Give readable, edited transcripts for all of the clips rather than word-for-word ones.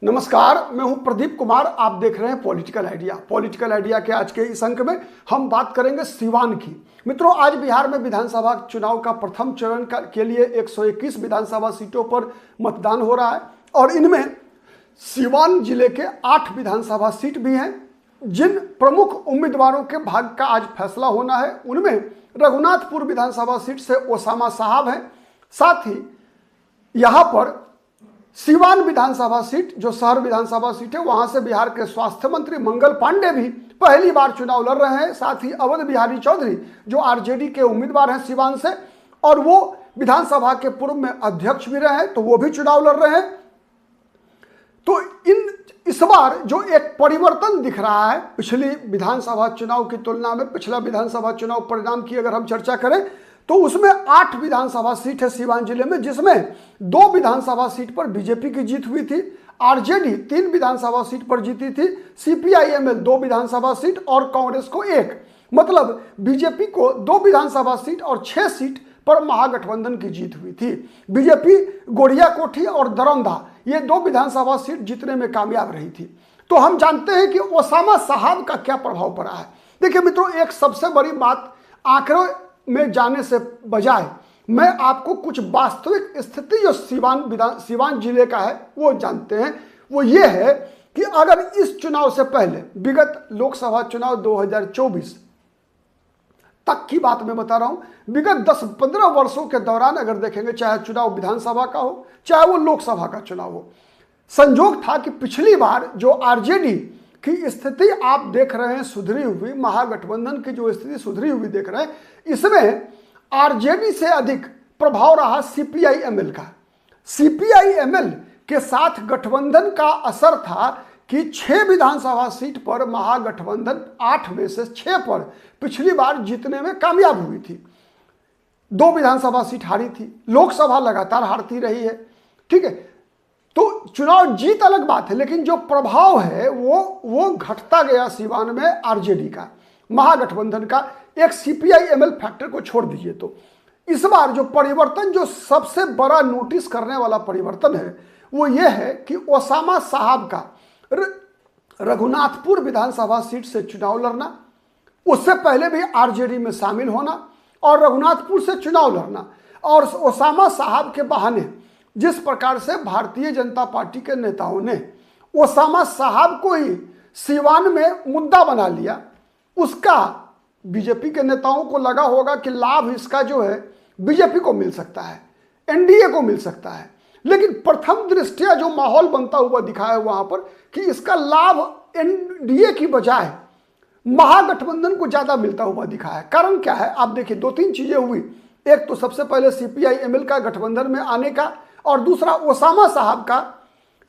नमस्कार, मैं हूं प्रदीप कुमार। आप देख रहे हैं पॉलिटिकल आइडिया। पॉलिटिकल आइडिया के आज के इस अंक में हम बात करेंगे सीवान की। मित्रों, आज बिहार में विधानसभा चुनाव का प्रथम चरण के लिए 121 विधानसभा सीटों पर मतदान हो रहा है और इनमें सीवान जिले के 8 विधानसभा सीट भी हैं। जिन प्रमुख उम्मीदवारों के भाग्य का आज फैसला होना है उनमें रघुनाथपुर विधानसभा सीट से ओसामा साहब हैं। साथ ही यहाँ पर सीवान विधानसभा सीट जो शहर विधानसभा सीट है वहां से बिहार के स्वास्थ्य मंत्री मंगल पांडे भी पहली बार चुनाव लड़ रहे हैं। साथ ही अवध बिहारी चौधरी जो आरजेडी के उम्मीदवार हैं सीवान से, और वो विधानसभा के पूर्व में अध्यक्ष भी रहे हैं, तो वो भी चुनाव लड़ रहे हैं। तो इस बार जो एक परिवर्तन दिख रहा है पिछली विधानसभा चुनाव की तुलना में, पिछला विधानसभा चुनाव परिणाम की अगर हम चर्चा करें तो उसमें 8 विधानसभा सीट है सीवान जिले में, जिसमें 2 विधानसभा सीट पर बीजेपी की जीत हुई थी, आरजेडी 3 विधानसभा सीट पर जीती थी, सीपीआईएमएल 2 विधानसभा सीट और कांग्रेस को 1। मतलब बीजेपी को 2 विधानसभा सीट और 6 सीट पर महागठबंधन की जीत हुई थी। बीजेपी गोरिया कोठी और दरौंदा ये 2 विधानसभा सीट जीतने में कामयाब रही थी। तो हम जानते हैं कि ओसामा साहब का क्या प्रभाव पड़ा है। देखिए मित्रों, एक सबसे बड़ी बात आंकड़ों में जाने से बजाय मैं आपको कुछ वास्तविक स्थिति जो सीवान जिले का है वो जानते हैं। वो ये है कि अगर इस चुनाव से पहले विगत लोकसभा चुनाव 2024 तक की बात मैं बता रहा हूं, विगत 10-15 वर्षों के दौरान अगर देखेंगे, चाहे चुनाव विधानसभा का हो चाहे वो लोकसभा का चुनाव हो, संजोग था कि पिछली बार जो आरजेडी की स्थिति आप देख रहे हैं सुधरी हुई, महागठबंधन की जो स्थिति सुधरी हुई देख रहे हैं, इसमें आरजेडी से अधिक प्रभाव रहा सीपीआईएमएल का। सीपीआईएमएल के साथ गठबंधन का असर था कि 6 विधानसभा सीट पर महागठबंधन 8 में से 6 पर पिछली बार जीतने में कामयाब हुई थी। 2 विधानसभा सीट हारी थी, लोकसभा लगातार हारती रही है। ठीक है, तो चुनाव जीत अलग बात है, लेकिन जो प्रभाव है वो घटता गया सीवान में आरजेडी का, महागठबंधन का। एक सीपीआईएमएल फैक्टर को छोड़ दीजिए तो इस बार जो परिवर्तन, जो सबसे बड़ा नोटिस करने वाला परिवर्तन है वो ये है कि ओसामा साहब का रघुनाथपुर विधानसभा सीट से चुनाव लड़ना, उससे पहले भी आरजेडी में शामिल होना और रघुनाथपुर से चुनाव लड़ना, और ओसामा साहब के बहाने जिस प्रकार से भारतीय जनता पार्टी के नेताओं ने ओसामा साहब को ही सीवान में मुद्दा बना लिया, उसका बीजेपी के नेताओं को लगा होगा कि लाभ इसका जो है बीजेपी को मिल सकता है, एनडीए को मिल सकता है। लेकिन प्रथम दृष्टया जो माहौल बनता हुआ दिखा है वहां पर कि इसका लाभ एनडीए की बजाय महागठबंधन को ज्यादा मिलता हुआ दिखा है। कारण क्या है, आप देखिए 2-3 चीजें हुई। एक तो सबसे पहले सीपीआईएमएल का गठबंधन में आने का, और दूसरा ओसामा साहब का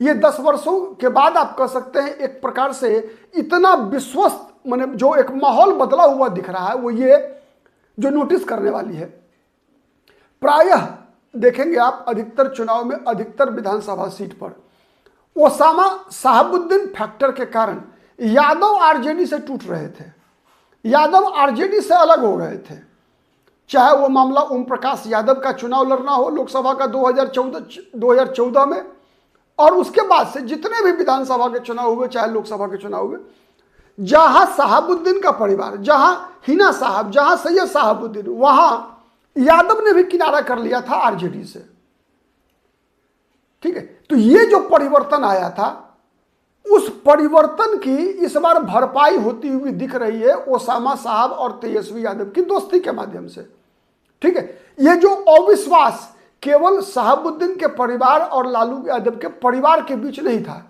ये 10 वर्षों के बाद आप कह सकते हैं एक प्रकार से इतना विश्वस्त, माने जो एक माहौल बदला हुआ दिख रहा है, वो ये जो नोटिस करने वाली है। प्रायः देखेंगे आप अधिकतर चुनाव में, अधिकतर विधानसभा सीट पर ओसामा साहबुद्दीन फैक्टर के कारण यादव आरजेडी से टूट रहे थे, यादव आरजेडी से अलग हो गए थे। चाहे वो मामला ओम प्रकाश यादव का चुनाव लड़ना हो लोकसभा का 2014 में, और उसके बाद से जितने भी विधानसभा के चुनाव हुए चाहे लोकसभा के चुनाव हुए, जहां साहबुद्दीन का परिवार, जहां हिना साहब, जहां सैयद साहबुद्दीन, वहां यादव ने भी किनारा कर लिया था आरजेडी से। ठीक है, तो ये जो परिवर्तन आया था उस परिवर्तन की इस बार भरपाई होती हुई दिख रही है ओसामा साहब और तेजस्वी यादव की दोस्ती के माध्यम से। ठीक है, ये जो अविश्वास केवल साहबुद्दीन के परिवार और लालू यादव के परिवार के बीच नहीं था,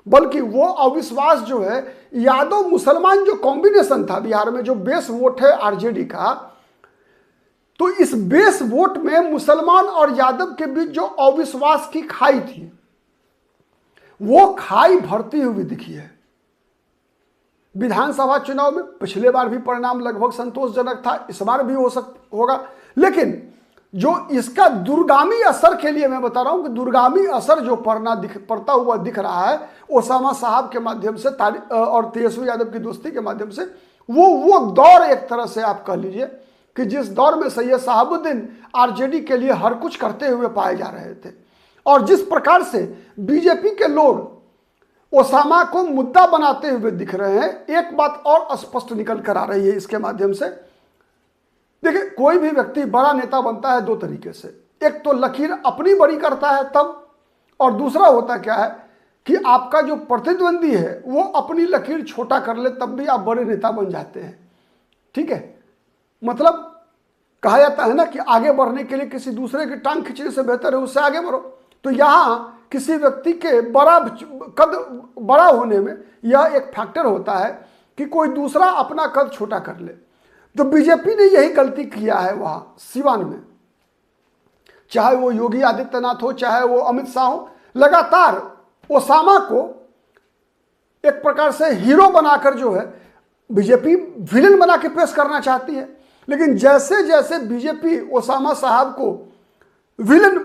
बल्कि वो अविश्वास जो है यादव मुसलमान जो कॉम्बिनेशन था बिहार में, जो बेस वोट है आरजेडी का, तो इस बेस वोट में मुसलमान और यादव के बीच जो अविश्वास की खाई थी वो खाई भरती हुई दिखी है विधानसभा चुनाव में। पिछले बार भी परिणाम लगभग संतोषजनक था, इस बार भी होगा, लेकिन जो इसका दूरगामी असर के लिए मैं बता रहा हूं कि दूरगामी असर जो पड़ता हुआ दिख रहा है ओसामा साहब के माध्यम से और तेजस्वी यादव की दोस्ती के माध्यम से, वो दौर एक तरह से आप कह लीजिए कि जिस दौर में सैयद साहबुद्दीन आरजेडी के लिए हर कुछ करते हुए पाए जा रहे थे, और जिस प्रकार से बीजेपी के लोग ओसामा को मुद्दा बनाते हुए दिख रहे हैं। एक बात और स्पष्ट निकल कर आ रही है इसके माध्यम से। देखिए, कोई भी व्यक्ति बड़ा नेता बनता है दो तरीके से, एक तो लकीर अपनी बड़ी करता है तब, और दूसरा होता क्या है कि आपका जो प्रतिद्वंदी है वो अपनी लकीर छोटा कर ले, तब भी आप बड़े नेता बन जाते हैं। ठीक है, मतलब कहा जाता है ना कि आगे बढ़ने के लिए किसी दूसरे की टांग खींचने से बेहतर है उससे आगे बढ़ो। तो यहां किसी व्यक्ति के कद बड़ा होने में यह एक फैक्टर होता है कि कोई दूसरा अपना कद छोटा कर ले। तो बीजेपी ने यही गलती किया है वहां सिवान में, चाहे वो योगी आदित्यनाथ हो, चाहे वो अमित शाह हो। लगातार ओसामा को एक प्रकार से हीरो बनाकर जो है बीजेपी विलेन बना के पेश करना चाहती है, लेकिन जैसे जैसे बीजेपी ओसामा साहब को विलेन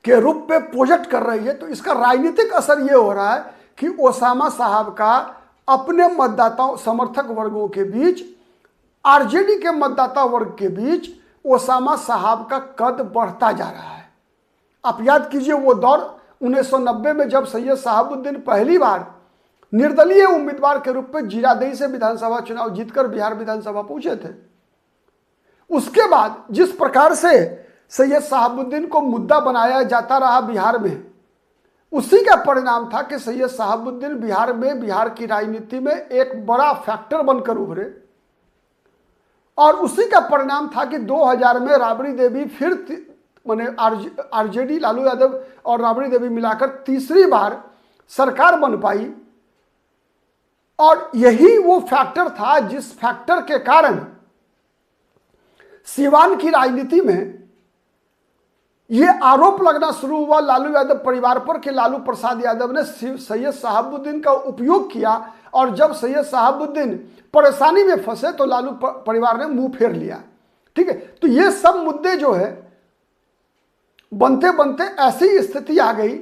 के रूप में प्रोजेक्ट कर रही है, तो इसका राजनीतिक असर यह हो रहा है कि ओसामा साहब का अपने मतदाताओं समर्थक वर्गों के बीच, आरजेडी के मतदाता वर्ग के बीच ओसामा साहब का कद बढ़ता जा रहा है। आप याद कीजिए वो दौर 1990 में जब सैयद शहाबुद्दीन पहली बार निर्दलीय उम्मीदवार के रूप में जीरादेई से विधानसभा चुनाव जीतकर बिहार विधानसभा पहुंचे थे। उसके बाद जिस प्रकार से सैयद शहाबुद्दीन को मुद्दा बनाया जाता रहा बिहार में, उसी का परिणाम था कि सैयद शहाबुद्दीन बिहार में, बिहार की राजनीति में एक बड़ा फैक्टर बनकर उभरे। और उसी का परिणाम था कि 2000 में राबड़ी देवी फिर माने आरजेडी लालू यादव और राबड़ी देवी मिलाकर तीसरी बार सरकार बन पाई। और यही वो फैक्टर था जिस फैक्टर के कारण सिवान की राजनीति में ये आरोप लगना शुरू हुआ लालू यादव परिवार पर कि लालू प्रसाद यादव ने सैयद शहाबुद्दीन का उपयोग किया, और जब सैयद शहाबुद्दीन परेशानी में फंसे तो लालू परिवार ने मुंह फेर लिया। ठीक है, तो ये सब मुद्दे जो है बनते बनते ऐसी स्थिति आ गई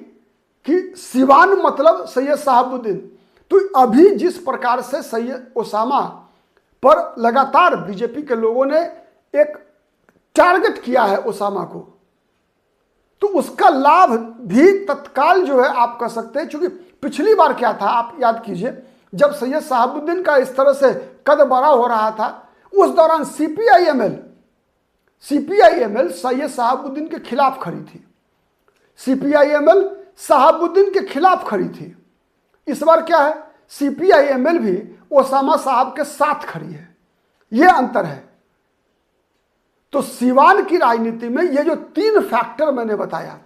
कि सिवान मतलब सैयद शहाबुद्दीन। तो अभी जिस प्रकार से सैयद ओसामा पर लगातार बीजेपी के लोगों ने एक टारगेट किया है ओसामा को, तो उसका लाभ भी तत्काल जो है आप कह सकते हैं। क्योंकि पिछली बार क्या था आप याद कीजिए, जब सैयद शहाबुद्दीन का इस तरह से कद बड़ा हो रहा था, उस दौरान सीपीआईएमएल सैयद शहाबुद्दीन के खिलाफ खड़ी थी। सीपीआईएमएल शहाबुद्दीन के खिलाफ खड़ी थी। इस बार क्या है, सीपीआईएमएल भी ओसामा साहब के साथ खड़ी है। यह अंतर है। तो सिवान की राजनीति में ये जो तीन फैक्टर मैंने बताया,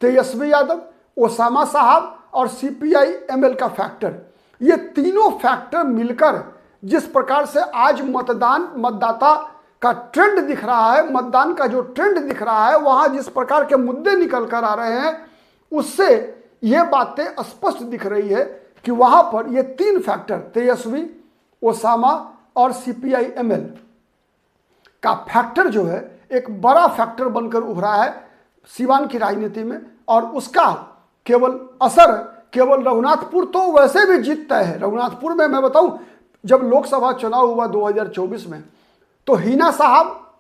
तेजस्वी यादव, ओसामा साहब और सीपीआईएमएल का फैक्टर, ये तीनों फैक्टर मिलकर जिस प्रकार से आज मतदाता का ट्रेंड दिख रहा है, मतदान का जो ट्रेंड दिख रहा है, वहां जिस प्रकार के मुद्दे निकल कर आ रहे हैं, उससे ये बातें स्पष्ट दिख रही है कि वहां पर ये तीन फैक्टर तेजस्वी, ओसामा और सीपीआईएमएल का फैक्टर जो है एक बड़ा फैक्टर बनकर उभरा है सिवान की राजनीति में। और उसका केवल असर केवल रघुनाथपुर तो वैसे भी जीत तय है। रघुनाथपुर में मैं बताऊं, जब लोकसभा चुनाव हुआ 2024 में, तो हिना साहब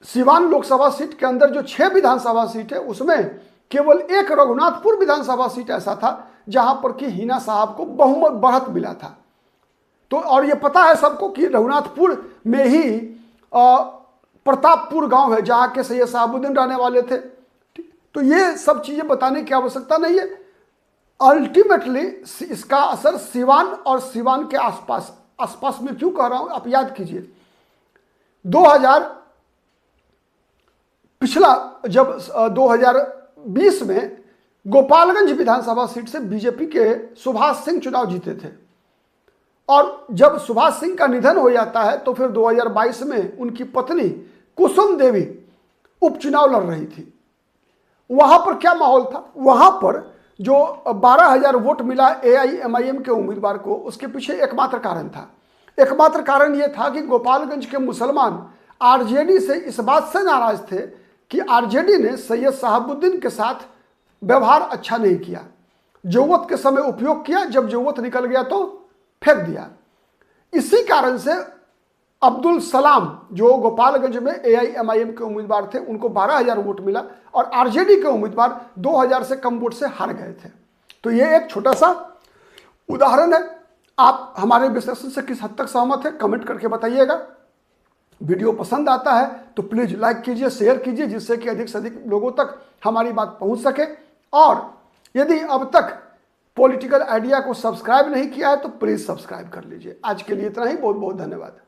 सिवान लोकसभा सीट के अंदर जो 6 विधानसभा सीट है उसमें केवल एक रघुनाथपुर विधानसभा सीट ऐसा था जहां पर कि हिना साहब को बहुमत बढ़त मिला था। तो और ये पता है सबको कि रघुनाथपुर में ही प्रतापपुर गांव है जहां के सैयद शहाबुद्दीन रहने वाले थे। तो ये सब चीजें बताने की आवश्यकता नहीं है। अल्टीमेटली इसका असर सिवान और सिवान के आसपास में क्यों कह रहा हूं, आप याद कीजिए 2020 में गोपालगंज विधानसभा सीट से बीजेपी के सुभाष सिंह चुनाव जीते थे, और जब सुभाष सिंह का निधन हो जाता है तो फिर 2022 में उनकी पत्नी कुसुम देवी उपचुनाव लड़ रही थी। वहां पर क्या माहौल था, वहां पर जो 12,000 वोट मिला एआईएमआईएम के उम्मीदवार को, उसके पीछे एकमात्र कारण था। एकमात्र कारण यह था कि गोपालगंज के मुसलमान आरजेडी से इस बात से नाराज थे कि आरजेडी ने सैयद शहाबुद्दीन के साथ व्यवहार अच्छा नहीं किया, जरूरत के समय उपयोग किया, जब जरूरत निकल गया तो फेंक दिया। इसी कारण से अब्दुल सलाम जो गोपालगंज में AIMIM के उम्मीदवार थे, उनको 12,000 वोट मिला और RJD के उम्मीदवार 2,000 से कम वोट से हार गए थे। तो ये एक छोटा सा उदाहरण है। आप हमारे विश्लेषण से किस हद तक सहमत है कमेंट करके बताइएगा। वीडियो पसंद आता है तो प्लीज लाइक कीजिए, शेयर कीजिए, जिससे कि अधिक से अधिक लोगों तक हमारी बात पहुंच सके। और यदि अब तक पॉलिटिकल आइडिया को सब्सक्राइब नहीं किया है तो प्लीज सब्सक्राइब कर लीजिए। आज के लिए इतना ही, बहुत बहुत धन्यवाद।